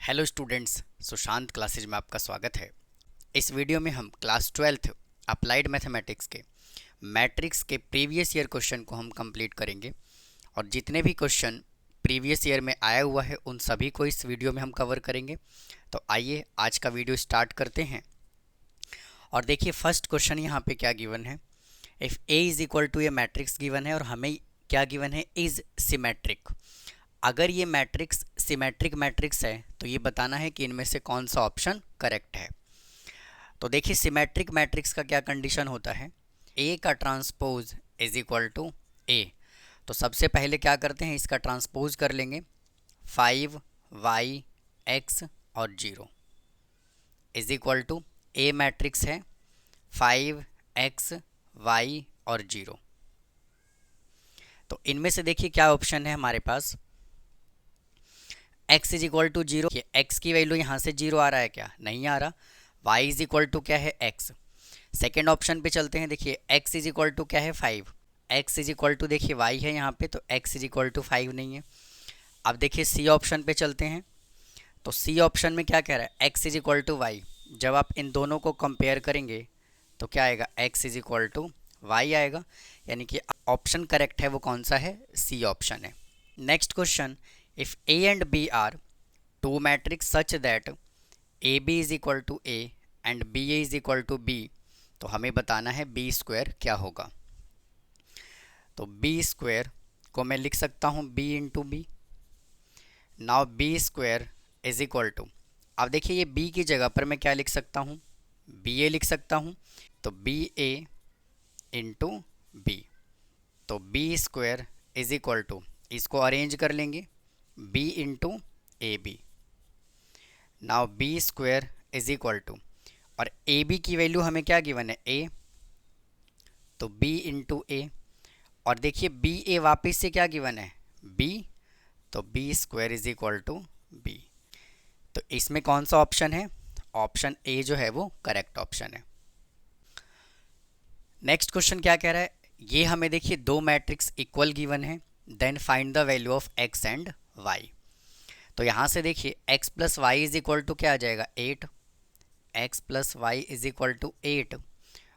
Hello students, Sushant classes में आपका स्वागत है। इस वीडियो में हम क्लास 12th अप्लाइड मैथमेटिक्स के मैट्रिक्स के प्रीवियस ईयर क्वेश्चन को हम कंप्लीट करेंगे और जितने भी क्वेश्चन प्रीवियस ईयर में आया हुआ है उन सभी को इस वीडियो में हम कवर करेंगे। तो आइए आज का वीडियो स्टार्ट करते हैं। और देखिए फर्स्ट क्वेश्चन यहाँ पे क्या गिवन है। If A is equal to a matrix given है और हमें क्या गिवन है, इज सिमेट्रिक। अगर ये मैट्रिक्स सिमेट्रिक मैट्रिक्स है तो ये बताना है कि इनमें से कौन सा ऑप्शन करेक्ट है। तो देखिए सिमेट्रिक मैट्रिक्स का क्या कंडीशन होता है, ए का transpose is equal to A. तो सबसे पहले क्या करते हैं, इसका ट्रांसपोज कर लेंगे। 5y x और 0 is equal to a matrix है 5x y और 0। तो इनमें से देखिए क्या ऑप्शन है हमारे पास। x is equal to 0, x की वैल्यू यहाँ से 0 आ रहा है क्या, नहीं आ रहा। y इज इक्वल टू क्या है, x। सेकेंड ऑप्शन पे चलते हैं। देखिए x इज इक्वल टू क्या है, 5। x इज इक्वल टू देखिए y है यहाँ पे, तो x इज इक्वल टू 5 नहीं है। अब देखिए सी ऑप्शन पे चलते हैं। तो सी ऑप्शन में क्या कह रहा है, x is equal to y। जब आप इन दोनों को कंपेयर करेंगे तो क्या आएगा, x is equal to y आएगा। यानी कि ऑप्शन करेक्ट है वो कौन सा है, सी ऑप्शन है। Next question, if A and B are two matrix such that AB is equal to A and BA is equal to B, तो हमें बताना है B स्क्वायर क्या होगा। तो B स्क्वायर को मैं लिख सकता हूँ B into B. Now B square is equal to, अब देखिए ये B की जगह पर मैं क्या लिख सकता हूँ, BA लिख सकता हूँ। तो BA इंटू बी, तो B square is equal to, इसको अरेंज कर लेंगे b into A B. Now B square is equal to, और ए बी की वैल्यू हमें क्या गिवन है, a, तो b इंटू ए। और देखिए बी ए वापस से क्या गिवन है, b, तो B square is equal to B. तो इसमें कौन सा ऑप्शन है, ऑप्शन ए जो है वो करेक्ट ऑप्शन है। नेक्स्ट क्वेश्चन क्या कह रहा है, ये हमें देखिए दो मैट्रिक्स इक्वल गिवन है, then find the value of x and y। तो यहाँ से देखिए x plus Y is equal to क्या आ जाएगा, 8। x plus Y is equal to 8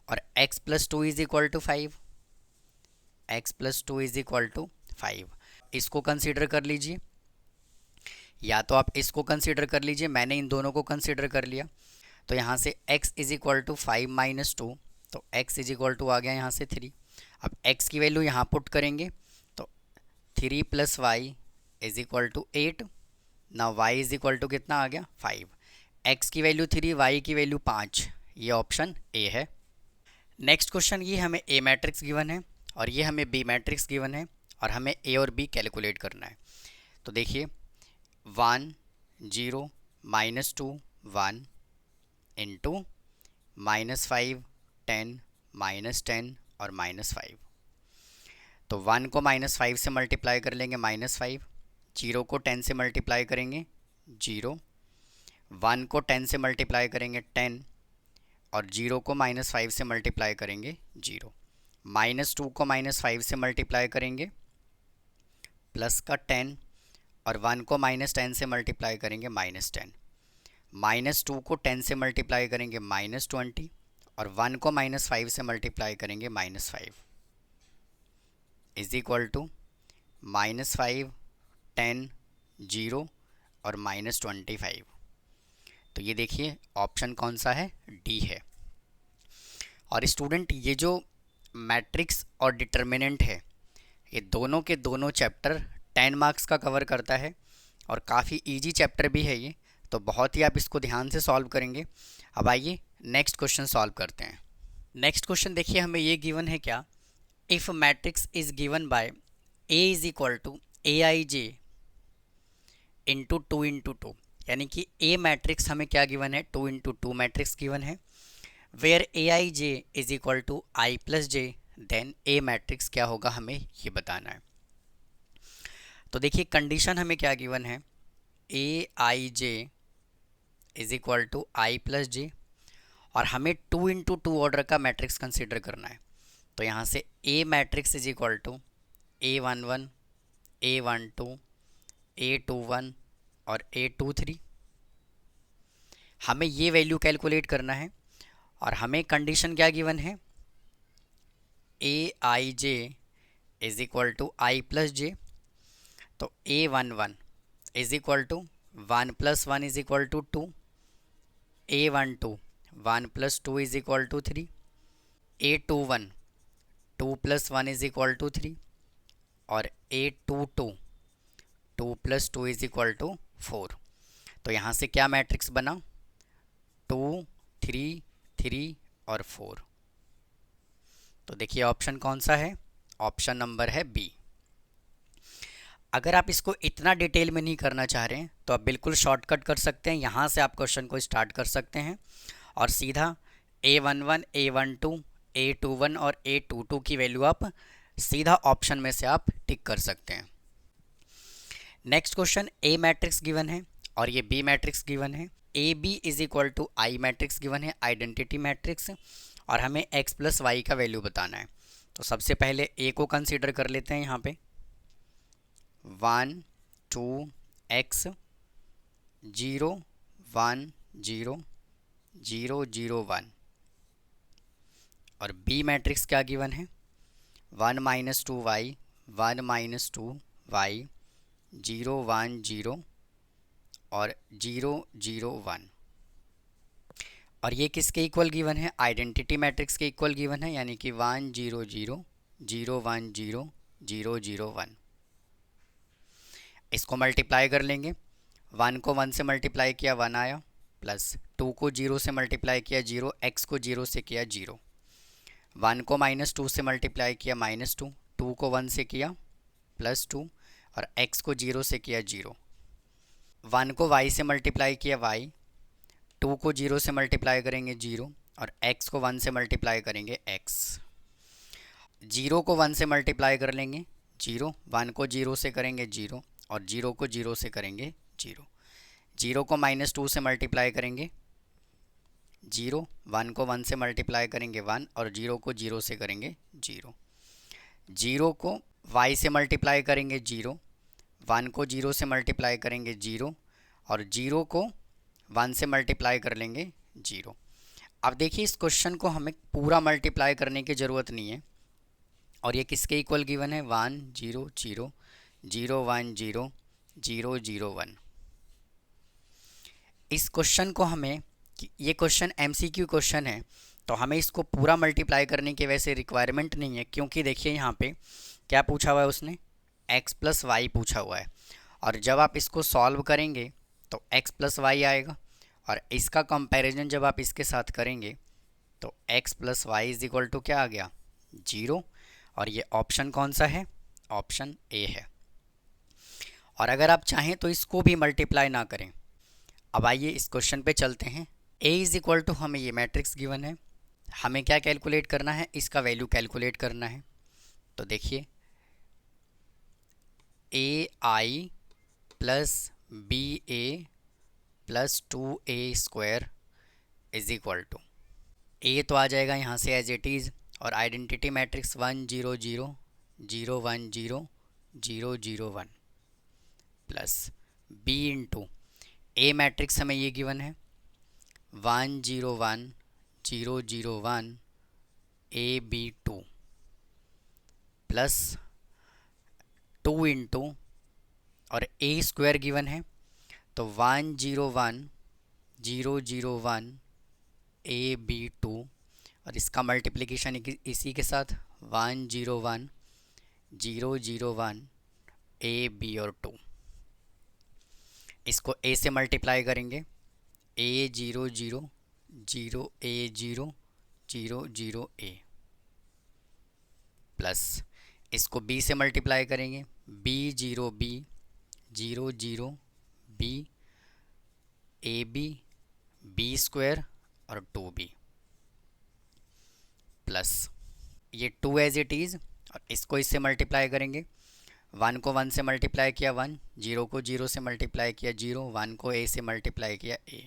और x plus 2 is equal to 5। x plus 2 is equal to 5, इसको कंसीडर कर लीजिए, या तो आप इसको कंसीडर कर लीजिए। मैंने इन दोनों को कंसीडर कर लिया। तो यहाँ से x is equal to 5 minus 2, तो x इज इक्वल टू आ गया यहाँ से 3। अब x की वैल्यू यहाँ पुट करेंगे, तो 3 plus Y is equal to 8। ना y इज इक्वल टू कितना आ गया, 5। x की वैल्यू 3, y की वैल्यू 5, ये ऑप्शन ए है। नेक्स्ट क्वेश्चन, ये हमें a मैट्रिक्स गिवन है और ये हमें b मैट्रिक्स गिवन है और हमें a और b कैलकुलेट करना है। तो देखिए 1 0 माइनस 2 1 इंटू -5 10 -10 और -5। तो 1 को -5 से मल्टीप्लाई कर लेंगे -5, 0 को 10 से मल्टीप्लाई करेंगे 0, 1 को 10 से मल्टीप्लाई करेंगे 10 और 0 को -5 से मल्टीप्लाई करेंगे 0। -2 को -5 से मल्टीप्लाई करेंगे प्लस का 10 और 1 को -10 से मल्टीप्लाई करेंगे -10। -2 को 10 से मल्टीप्लाई करेंगे -20 और 1 को -5 से मल्टीप्लाई करेंगे -5 इज इक्वल टू -5 10 0 और -25। तो ये देखिए ऑप्शन कौन सा है, डी है। और स्टूडेंट ये जो मैट्रिक्स और डिटर्मिनेंट है, ये दोनों के दोनों चैप्टर 10 मार्क्स का कवर करता है और काफ़ी इजी चैप्टर भी है ये, तो बहुत ही आप इसको ध्यान से सॉल्व करेंगे। अब आइए नेक्स्ट क्वेश्चन सॉल्व करते हैं। नेक्स्ट क्वेश्चन देखिए हमें ये गिवन है क्या, if matrix is given by A is equal to A I J into 2 into 2, यानी कि ए मैट्रिक्स हमें क्या गिवन है, 2 इंटू 2 मैट्रिक्स गिवन है। Where A I J is equal to I plus J, then A matrix क्या होगा हमें ये बताना है। तो देखिए कंडीशन हमें क्या गिवन है, A I J is equal to I plus J और हमें 2 इंटू 2 ऑर्डर का मैट्रिक्स कंसिडर करना है। तो यहाँ से A matrix is equal to A11 A12 A21 और A23। हमें ये वैल्यू कैलकुलेट करना है और हमें कंडीशन क्या गिवन है, A I J is equal to I plus J. तो A11 is equal to 1 plus 1 is equal to 2, A12 1 plus 2 is equal to 3, A21 2 plus 1 is equal to 3 और A22 2 plus 2 is equal to 4। तो यहाँ से क्या matrix बना, 2 3 3 और 4। तो देखिए ऑप्शन कौन सा है, ऑप्शन नंबर है बी। अगर आप इसको इतना डिटेल में नहीं करना चाह रहे हैं तो आप बिल्कुल शॉर्टकट कर सकते हैं, यहाँ से आप क्वेश्चन को स्टार्ट कर सकते हैं और सीधा A11 A12 A21 और A22 की वैल्यू आप सीधा ऑप्शन में से आप टिक कर सकते हैं। Next question, A matrix given है और ये बी मैट्रिक्स गिवन है। A B is equal to I matrix given है, आइडेंटिटी मैट्रिक्स, और हमें एक्स प्लस वाई का वैल्यू बताना है। तो सबसे पहले ए को कंसीडर कर लेते हैं यहाँ पे, 1 2 x 0 1 0 0 0 1 और बी मैट्रिक्स क्या गिवन है, 1 माइनस 2 वाई 1 माइनस 2 वाई 0 1 0 और 0 0 1। और ये किसके इक्वल गिवन है, आइडेंटिटी मैट्रिक्स के इक्वल गिवन है, यानी कि 1 0 0 0 1 0 0 0 1। इसको मल्टीप्लाई कर लेंगे, 1 को 1 से मल्टीप्लाई किया 1 आया, प्लस 2 को 0 से मल्टीप्लाई किया 0, x को 0 से किया 0, 1 को माइनस 2 से मल्टीप्लाई किया -2, 2 को 1 से किया +2 और x को 0 से किया 0, 1 को y से मल्टीप्लाई किया y, 2 को 0 से मल्टीप्लाई करेंगे 0 और x को 1 से मल्टीप्लाई करेंगे x, 0 को 1 से मल्टीप्लाई कर लेंगे 0, 1 को 0 से करेंगे 0 और 0 को 0 से करेंगे 0, 0 को -2 से मल्टीप्लाई करेंगे 0, 1 को 1 से मल्टीप्लाई करेंगे 1 और 0 को 0 से करेंगे 0, 0 को y से मल्टीप्लाई करेंगे 0, 1 को 0 से मल्टीप्लाई करेंगे 0 और 0 को 1 से मल्टीप्लाई कर लेंगे 0। अब देखिए इस क्वेश्चन को हमें पूरा मल्टीप्लाई करने की ज़रूरत नहीं है और ये किसके इक्वल गिवन है, 1 0 0 0 1 0 0 0 1। इस क्वेश्चन को हमें, ये क्वेश्चन MCQ क्वेश्चन है तो हमें इसको पूरा मल्टीप्लाई करने की वैसे रिक्वायरमेंट नहीं है, क्योंकि देखिए यहाँ पे क्या पूछा हुआ है उसने, x प्लस वाई पूछा हुआ है और जब आप इसको सॉल्व करेंगे तो x प्लस वाई आएगा और इसका कंपैरिजन जब आप इसके साथ करेंगे तो x plus Y is equal to क्या आ गया, 0। और ये ऑप्शन कौन सा है, ऑप्शन ए है। और अगर आप चाहें तो इसको भी मल्टीप्लाई ना करें। अब आइए इस क्वेश्चन पे चलते हैं। a इज इक्वल टू, हमें ये मैट्रिक्स गिवन है, हमें क्या कैलकुलेट करना है, इसका वैल्यू कैलकुलेट करना है। तो देखिए A I plus B A plus 2a square is equal to, A तो आ जाएगा यहाँ से एज इट इज़ और identity matrix 1 0 0 0 1 0 0 0 1 plus B into A matrix हमें ये गिवन है 1 0 1 0 0 1 AB2 प्लस 2 इंटू और ए स्क्वायर गिवन है तो 1 0 1 0 0 1 AB2 और इसका मल्टीप्लिकेशन इसी के साथ 1 0 1 0 0 1 AB और 2। इसको a से मल्टीप्लाई करेंगे, a 0 0 0 a 0 0 0 a प्लस इसको b से मल्टीप्लाई करेंगे, b 0 b 0 0 b a b b square और 2b प्लस ये 2 एज इट इज़ और इसको इससे मल्टीप्लाई करेंगे, 1 को 1 से मल्टीप्लाई किया 1, 0 को 0 से मल्टीप्लाई किया 0, 1 को a से मल्टीप्लाई किया a,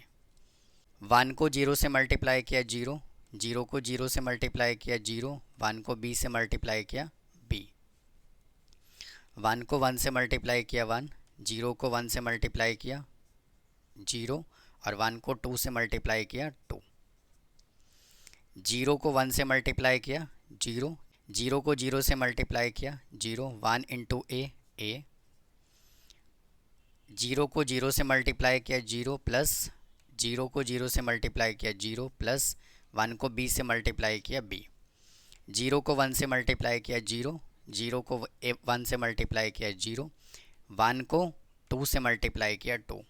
1 को 0 से मल्टीप्लाई किया 0, 0 को 0 से मल्टीप्लाई किया 0, 1 को b से मल्टीप्लाई किया b, 1 को 1 से मल्टीप्लाई किया 1, 0 को 1 से मल्टीप्लाई किया 0 और 1 को 2 से मल्टीप्लाई किया 2, 0 को 1 से मल्टीप्लाई किया 0, 0 को 0 से मल्टीप्लाई किया 0, 1 इंटू ए, 0 को 0 से मल्टीप्लाई किया 0 प्लस 0 को 0 से मल्टीप्लाई किया 0 प्लस 1 को b से मल्टीप्लाई किया b, 0 को 1 से मल्टीप्लाई किया 0, 0 को 1 से मल्टीप्लाई किया 0, 1 को 2 से मल्टीप्लाई किया 2,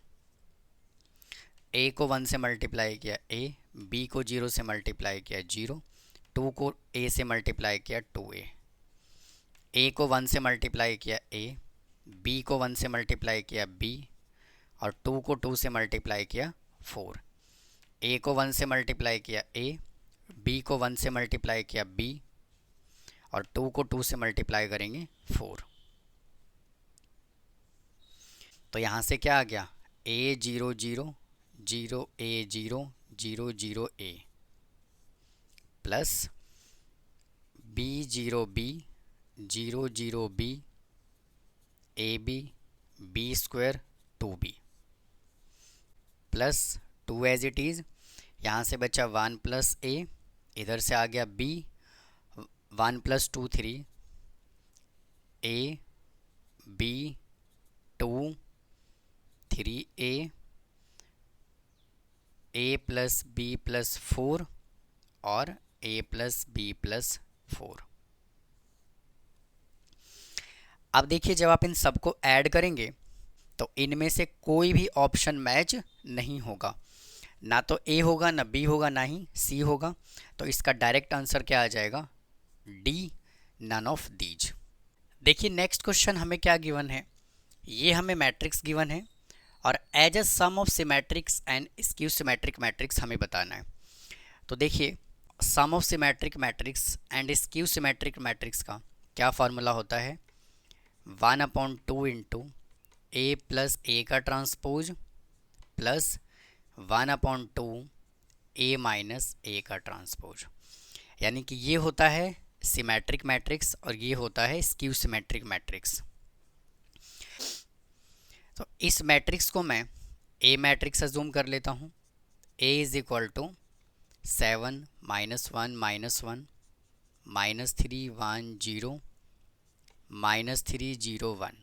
a को 1 से मल्टीप्लाई किया a, b को 0 से मल्टीप्लाई किया 0, 2 को a से मल्टीप्लाई किया 2a, a को 1 से मल्टीप्लाई किया a, b को 1 से मल्टीप्लाई किया b, और 2 को 2 से मल्टीप्लाई किया 4, a को 1 से मल्टीप्लाई किया a, b को 1 से मल्टीप्लाई किया b, और 2 को 2 से मल्टीप्लाई करेंगे 4। तो यहाँ से क्या आ गया, a 0 0 0 a 0 0 0 a plus b 0 b 0 0 b A B square 2b plus 2 as it is, यहाँ से बचा 1 प्लस a, इधर से आ गया b, 1 plus 2 3, a b 2 3a, a plus b plus 4 और a प्लस b प्लस 4। अब देखिए जब आप इन सबको ऐड करेंगे तो इनमें से कोई भी ऑप्शन मैच नहीं होगा, ना तो ए होगा, ना बी होगा, ना ही सी होगा। तो इसका डायरेक्ट आंसर क्या आ जाएगा, डी, नन ऑफ दीज। देखिए नेक्स्ट क्वेश्चन हमें क्या गिवन है, ये हमें मैट्रिक्स गिवन है और as a sum of symmetrics and skew symmetric matrix हमें बताना है। तो देखिए sum of symmetric matrix and skew symmetric matrix का क्या फार्मूला होता है, 1/2 इंटू ए प्लस ए का transpose plus 1/2 A minus A का ट्रांसपोज। यानी कि ये होता है सिमेट्रिक मैट्रिक्स और ये होता है स्क्यू सिमेट्रिक मैट्रिक्स। तो इस मैट्रिक्स को मैं ए मैट्रिक्स अज्यूम कर लेता हूँ। ए इज इक्वल टू 7 -1 -1 -3 1 0 -3 0 1,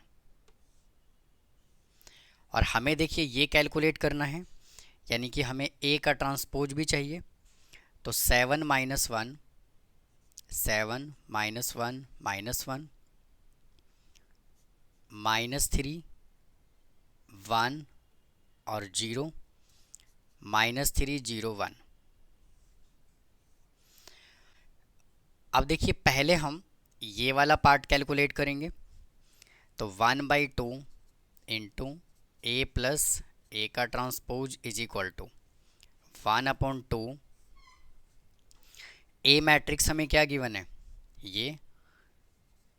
और हमें देखिए ये कैलकुलेट करना है, यानी कि हमें ए का ट्रांसपोज भी चाहिए। तो 7 -1 7 -1 -1 -3 1 और 0 -3 0 1। अब देखिए पहले हम ये वाला पार्ट कैलकुलेट करेंगे। तो 1/2 इंटू ए प्लस ए का transpose is equal to 1/2। A matrix हमें क्या गिवन है, ये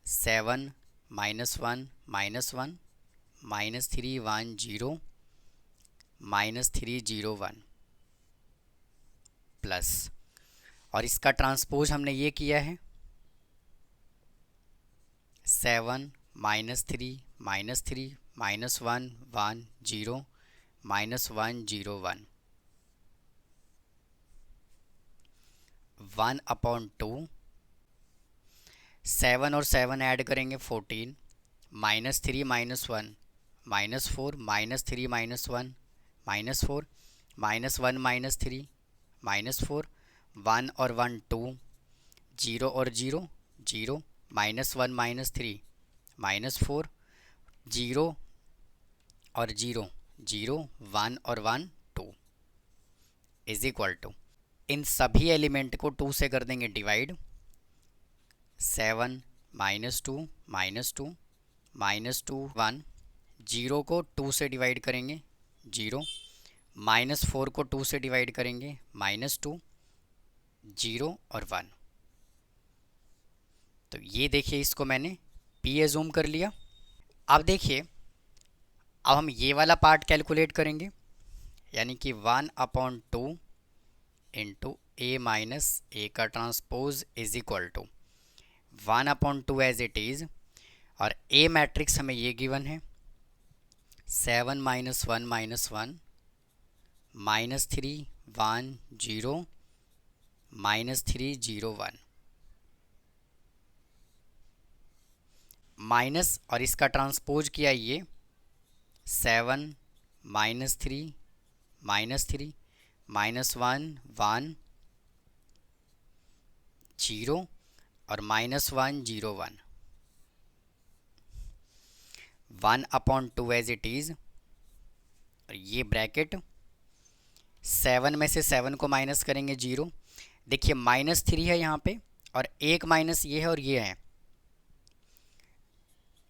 7 -1 -1 -3 1 0 -3 0 1 प्लस, और इसका ट्रांसपोज हमने ये किया है 7 -3 -3 -1 1 0 -1 0 1 1/2। 7 और 7 ऐड करेंगे 14, -3 -1 -4 -3 -1 -4 -1 -3 -4 1 और 1 2, 0 और 0 0 -1 -3 -4 0 और 0 0 1 और 1 2 इज इक्वल टू, इन सभी एलिमेंट को 2 से कर देंगे डिवाइड। 7 -2 -2 -2 1, 0 को 2 से डिवाइड करेंगे 0, -4 को 2 से डिवाइड करेंगे -2 0 और 1। तो ये देखिए इसको मैंने पी एज्यूम कर लिया। अब देखिए अब हम ये वाला पार्ट कैलकुलेट करेंगे, यानी कि 1/2 इंटू ए माइनस ए का transpose is equal to 1/2 as it is, और ए मैट्रिक्स हमें ये गिवन है 7 -1 -1 -3 1 0 -3 0 1 माइनस और इसका ट्रांसपोज किया ये 7 -3 -3 -1 1 0 और -1 0 1 1/2 एज इट इज़। और ये ब्रैकेट 7 में से 7 को माइनस करेंगे 0। देखिए -3 है यहाँ पे और एक माइनस ये है और ये है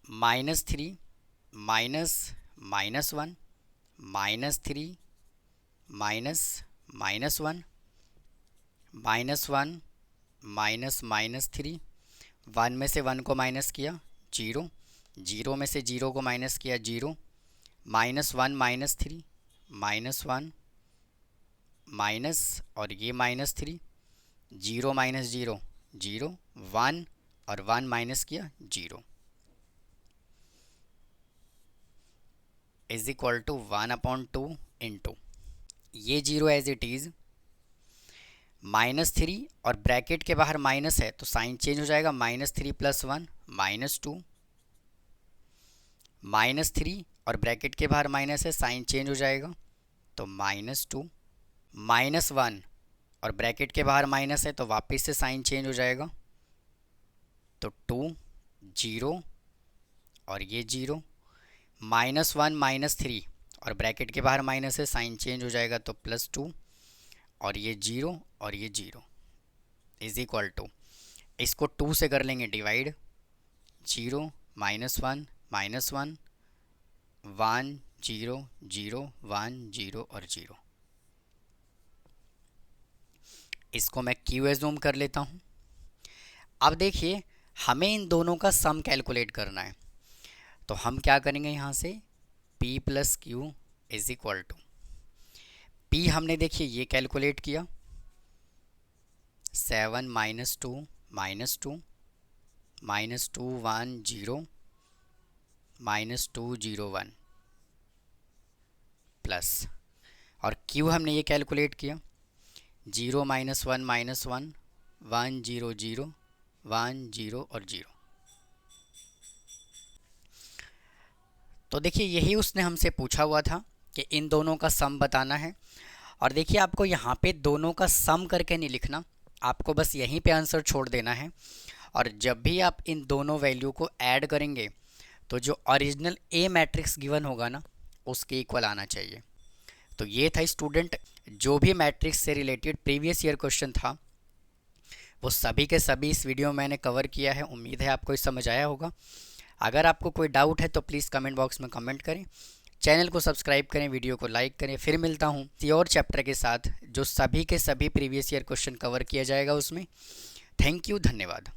-3 माइनस -1 -3 माइनस -1 -1 -3 1 में से 1 को माइनस किया 0, 0 में से 0 को माइनस किया 0, -1 -3 -1 माइनस और ये -3 0 -0 0 1 और 1 माइनस किया 0 इज इक्वल टू 1/2 इंटू ये 0 एज इट इज़ -3 और ब्रैकेट के बाहर माइनस है तो साइन चेंज हो जाएगा -3 + 1 -2 -3 और ब्रैकेट के बाहर माइनस है साइन चेंज हो जाएगा तो -2 -1 और ब्रैकेट के बाहर माइनस है तो वापस से साइन चेंज हो जाएगा तो 2 0 और ये 0 -1 -3 और ब्रैकेट के बाहर माइनस है साइन चेंज हो जाएगा तो +2 और ये 0 और ये 0 इज इक्वल टू इसको 2 से कर लेंगे डिवाइड 0 -1 -1 1 0 0 1 0 और 0। इसको मैं क्यू एज्यूम कर लेता हूँ। अब देखिए हमें इन दोनों का सम कैलकुलेट करना है तो हम क्या करेंगे यहाँ से P + Q is equal to P हमने देखिए ये कैलकुलेट किया 7 - 2 -2 -2 1 0 -2 0 1 प्लस और Q हमने ये कैलकुलेट किया 0 -1 -1 1 0 0 1 0 और 0। तो देखिए यही उसने हमसे पूछा हुआ था कि इन दोनों का सम बताना है। और देखिए आपको यहाँ पे दोनों का सम करके नहीं लिखना, आपको बस यहीं पे आंसर छोड़ देना है। और जब भी आप इन दोनों वैल्यू को ऐड करेंगे तो जो ओरिजिनल ए मैट्रिक्स गिवन होगा ना उसके इक्वल आना चाहिए। तो ये था स्टूडेंट जो भी मैट्रिक्स से रिलेटेड प्रीवियस ईयर क्वेश्चन था वो सभी के सभी इस वीडियो में मैंने कवर किया है। उम्मीद है आपको समझ आया होगा। अगर आपको कोई डाउट है तो प्लीज़ कमेंट बॉक्स में कमेंट करें, चैनल को सब्सक्राइब करें, वीडियो को लाइक करें। फिर मिलता हूँ किसी और चैप्टर के साथ जो सभी के सभी प्रीवियस ईयर क्वेश्चन कवर किया जाएगा उसमें। थैंक यू, धन्यवाद।